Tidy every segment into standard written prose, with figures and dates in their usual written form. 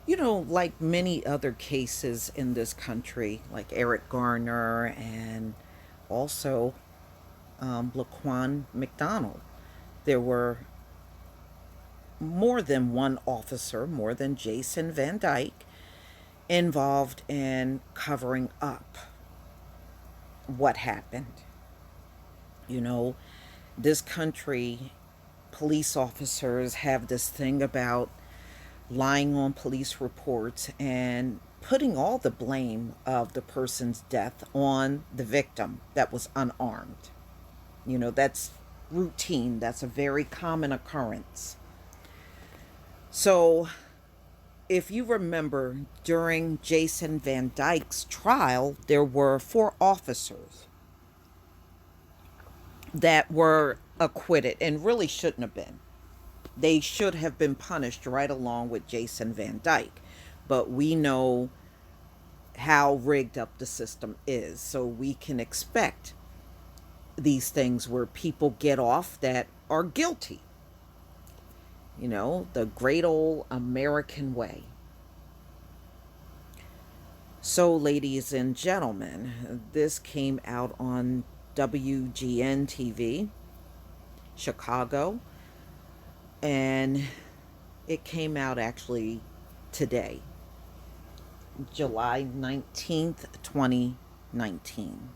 Like many other cases in this country, like Eric Garner and also Laquan McDonald, there were more than one officer, more than Jason Van Dyke, involved in covering up what happened. You know, this country, police officers have this thing about lying on police reports and putting all the blame of the person's death on the victim that was unarmed. That's routine, that's a very common occurrence. So, if you remember, during Jason Van Dyke's trial, there were four officers that were acquitted and really shouldn't have been. They should have been punished right along with Jason Van Dyke. But we know how rigged up the system is. So we can expect these things where people get off that are guilty. The great old American way. So, ladies and gentlemen, this came out on WGN TV, Chicago, and it came out actually today, July 19th, 2019.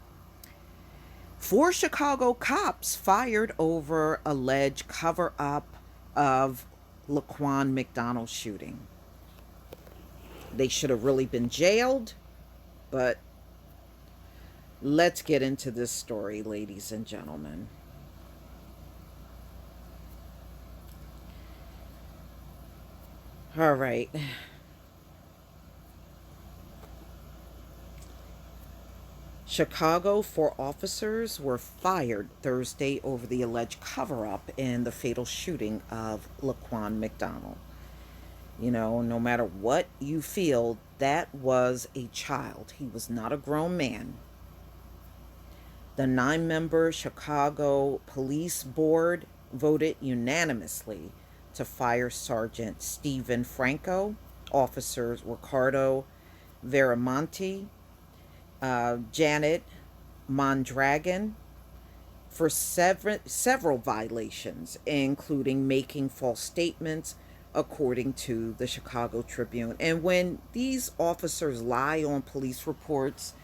Four Chicago cops fired over alleged cover up of Laquan McDonald shooting. They should have really been jailed, but let's get into this story, ladies and gentlemen. All right. Chicago, four officers were fired Thursday over the alleged cover up in the fatal shooting of Laquan McDonald. No matter what you feel, that was a child. He was not a grown man. The 9-member Chicago Police Board voted unanimously to fire Sergeant Stephen Franco, officers Ricardo Veramonte, Janet Mondragon, for several violations, including making false statements, according to the Chicago Tribune. And when these officers lie on police reports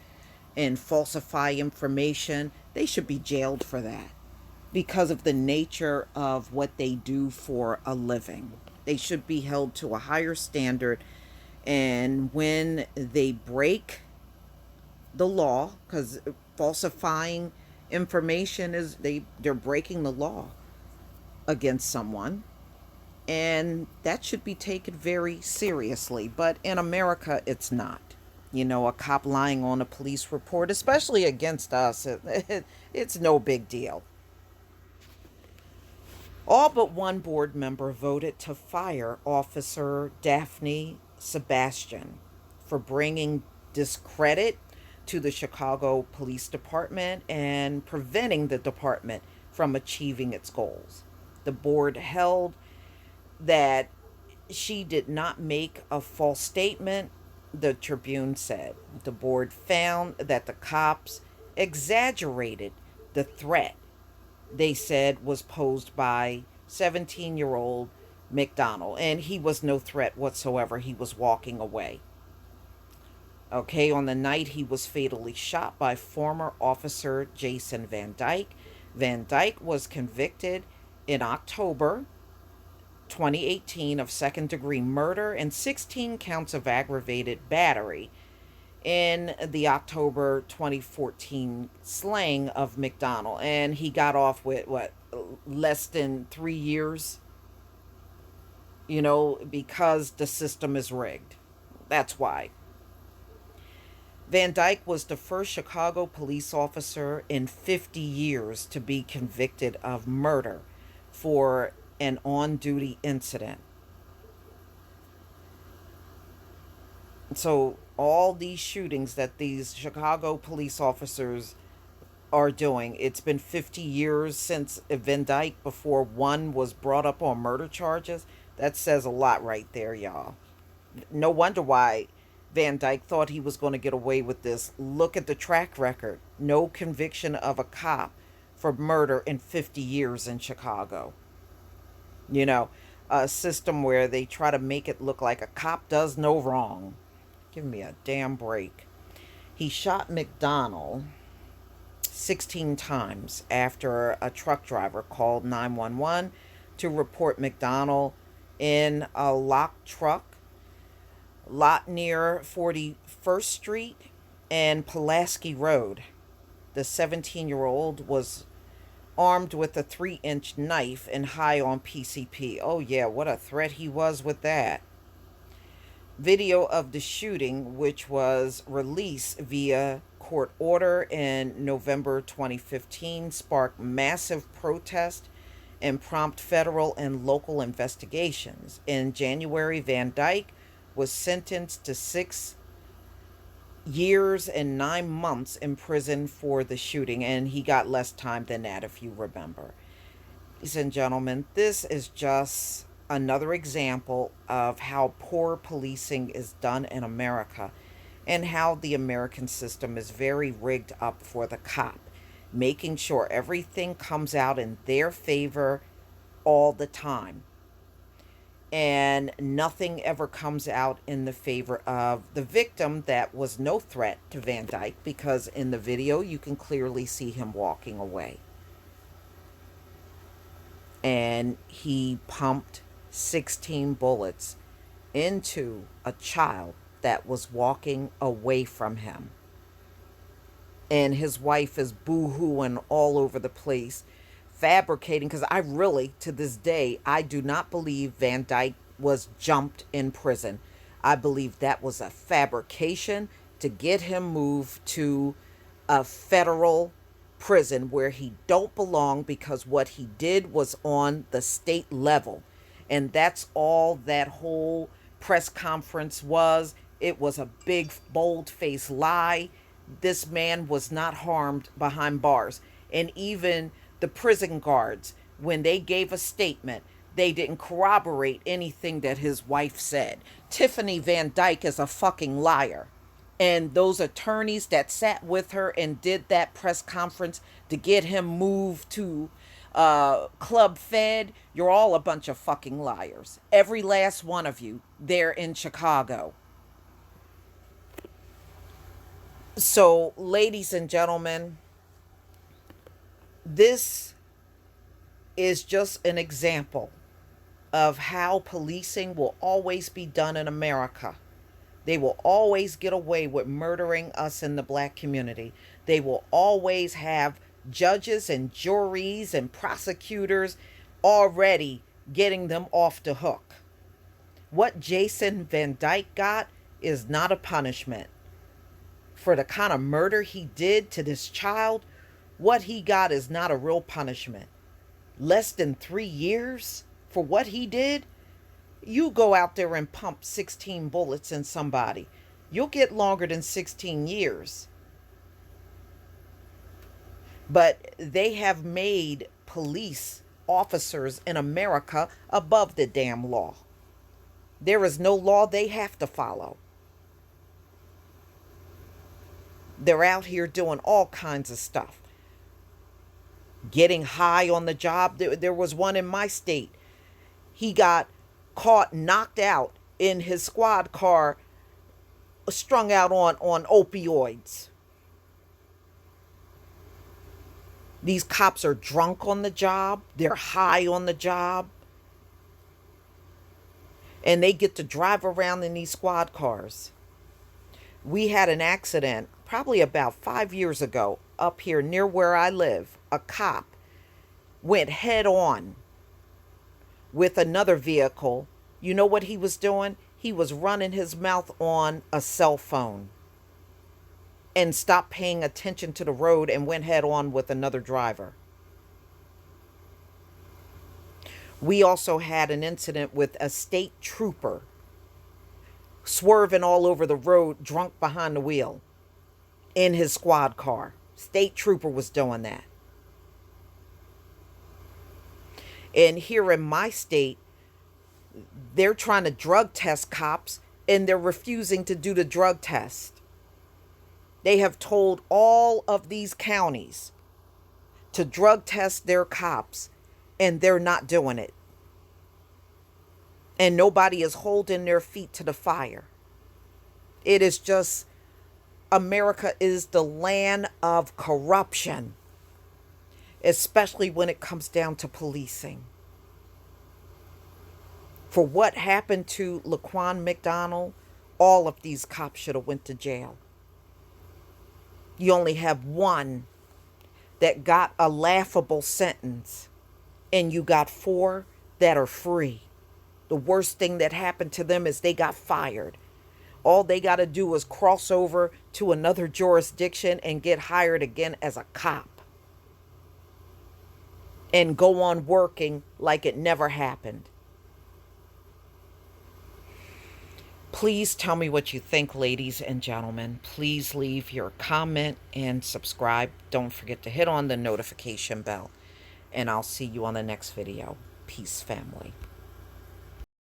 and falsify information, they should be jailed for that because of the nature of what they do for a living. They should be held to a higher standard. And when they break the law, because falsifying information is they're breaking the law against someone, and that should be taken very seriously. But in America, it's not. A cop lying on a police report, especially against us, it's no big deal. All but one board member voted to fire Officer Daphne Sebastian for bringing discredit to the Chicago Police Department and preventing the department from achieving its goals. The board held that she did not make a false statement, the Tribune said. The board found that the cops exaggerated the threat they said was posed by 17-year-old McDonald, and he was no threat whatsoever. He was walking away. Okay, on the night he was fatally shot by former officer Jason Van Dyke. Van Dyke was convicted in October 2018 of second-degree murder and 16 counts of aggravated battery in the October 2014 slaying of McDonald. And he got off with, less than 3 years, because the system is rigged. That's why. Van Dyke was the first Chicago police officer in 50 years to be convicted of murder for an on duty incident. So, all these shootings that these Chicago police officers are doing, it's been 50 years since Van Dyke before one was brought up on murder charges. That says a lot right there, y'all. No wonder why Van Dyke thought he was going to get away with this. Look at the track record. No conviction of a cop for murder in 50 years in Chicago. You know, a system where they try to make it look like a cop does no wrong. Give me a damn break. He shot McDonald 16 times after a truck driver called 911 to report McDonald in a locked truck lot near 41st Street and Pulaski Road. The 17-year-old was armed with a 3-inch knife and high on PCP. Oh, yeah, what a threat he was with that. Video of the shooting, which was released via court order in November 2015, sparked massive protest and prompt federal and local investigations. In January, Van Dyke was sentenced to 6 years and 9 months in prison for the shooting, and he got less time than that, if you remember. Ladies and gentlemen, this is just another example of how poor policing is done in America and how the American system is very rigged up for the cop, making sure everything comes out in their favor all the time. And nothing ever comes out in the favor of the victim that was no threat to Van Dyke, because in the video you can clearly see him walking away. And he pumped 16 bullets into a child that was walking away from him. And his wife is boo-hooing all over the place, fabricating, because I really, to this day, I do not believe Van Dyke was jumped in prison. I believe that was a fabrication to get him moved to a federal prison where he don't belong, because what he did was on the state level. And that's all that whole press conference was. It was a big, bold-faced lie. This man was not harmed behind bars. And even the prison guards, when they gave a statement, they didn't corroborate anything that his wife said. Tiffany Van Dyke is a fucking liar. And those attorneys that sat with her and did that press conference to get him moved to Club Fed, you're all a bunch of fucking liars. Every last one of you there in Chicago. So, ladies and gentlemen, this is just an example of how policing will always be done in America. They will always get away with murdering us in the black community. They will always have judges and juries and prosecutors already getting them off the hook. What Jason Van Dyke got is not a punishment. For the kind of murder he did to this child, what he got is not a real punishment. Less than 3 years for what he did? You go out there and pump 16 bullets in somebody, you'll get longer than 16 years. But they have made police officers in America above the damn law. There is no law they have to follow. They're out here doing all kinds of stuff. Getting high on the job. There was one in my state. He got caught knocked out in his squad car, strung out on opioids. These cops are drunk on the job. They're high on the job. And they get to drive around in these squad cars. We had an accident probably about 5 years ago up here near where I live. A cop went head on with another vehicle. You know what he was doing? He was running his mouth on a cell phone and stopped paying attention to the road and went head on with another driver. We also had an incident with a state trooper swerving all over the road, drunk behind the wheel in his squad car. State trooper was doing that. And here in my state, they're trying to drug test cops and they're refusing to do the drug test. They have told all of these counties to drug test their cops, and they're not doing it. And nobody is holding their feet to the fire. It is just, America is the land of corruption, especially when it comes down to policing. For what happened to Laquan McDonald, all of these cops should have went to jail. You only have one that got a laughable sentence, and you got 4 that are free. The worst thing that happened to them is they got fired. All they got to do is cross over to another jurisdiction and get hired again as a cop, and go on working like it never happened. Please tell me what you think, ladies and gentlemen. Please leave your comment and subscribe. Don't forget to hit on the notification bell. And I'll see you on the next video. Peace, family.